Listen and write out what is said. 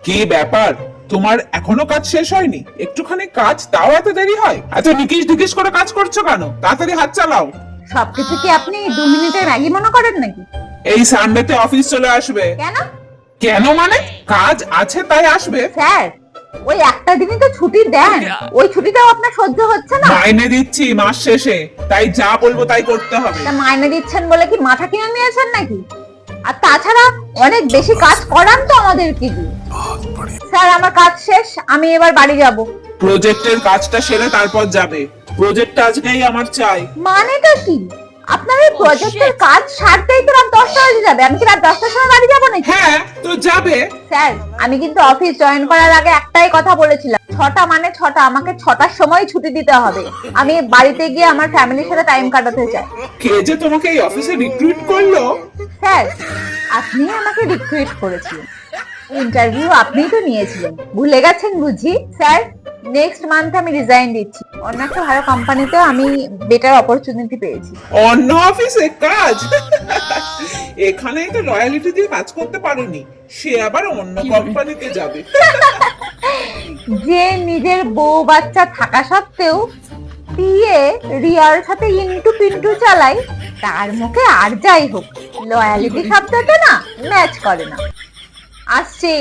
কি ব্যাপার, তোমার এখনো কাজ শেষ হয়নি? একটুখানি কাজ তাও এত দেরি হয়? এত নিকিশ ঢিকিশ করে কাজ করছো কেন? তাড়াতাড়ি হাত চালাও। সবকিছু কি আপনি 2 মিনিটের ম্যাগি মনে করেন নাকি? এই সানডেতে অফিস চলে আসবে। কেন কেন মানে? কাজ আছে তাই আসবে। স্যার, ওই একটা দিনই তো ছুটি দেন, ওই ছুটিটাও আপনার সহ্য হচ্ছে না? মাইনে দিচ্ছি মাস শেষে, তাই যা বলবো তাই করতে হবে। তা মাইনে দিচ্ছেন বলে কি মাথা কিনে নিয়েছেন নাকি? আর তাছাড়া অনেক বেশি কাজ করান তো আমাদের কি দিয়ে। স্যার, আমার কাজ শেষ, আমি এবার বাড়ি যাব। প্রজেক্টের কাজটা সেরে তারপর যাবে। প্রজেক্টটা আজকেই আমার চাই। মানেটা কি? আপনার এই প্রজেক্টের কাজ সারতেই তো রাত 10টা বাজে যাবে, আমি কি রাত 10টার সময় বাড়ি যাবো নাকি? হ্যাঁ তো যাবে। স্যার, আমি কিন্তু অফিস জয়েন করার আগে একটাই কথা বলেছিলাম, 6টা মানে 6টা, আমাকে 6টার সময় ছুটি দিতে হবে। আমি বাড়িতে গিয়ে আমার ফ্যামিলির সাথে টাইম কাটাতে চাই। কে যে তোমাকে এই অফিসে রিক্রুট করলো? স্যার, আপনি আমাকে রিক্রুট করেছিলেন, ইন্টারভিউ আপনিই তো নিয়েছিলেন, ভুলে গেছেন বুঝি? স্যার, নেক্সট মান্থ আমি রিজাইন দিচ্ছি, অন্য একটা ভালো কোম্পানিতে আমি বেটার অপরচুনিটি পেয়েছি। অন্য অফিসে কাজ? এখানেই তো লয়ালিটি দিয়ে কাজ করতে পারোনি, সে আবার অন্য কোম্পানিতে যাবে। যে নিজের বউ বাচ্চা থাকা সত্ত্বেও পিএ রিয়ার সাথে ইন্টু পিন্টু চালাই, তার মুখে আর যাই হোক লয়ালিটি শব্দটা না ম্যাচ করে না। আসছি।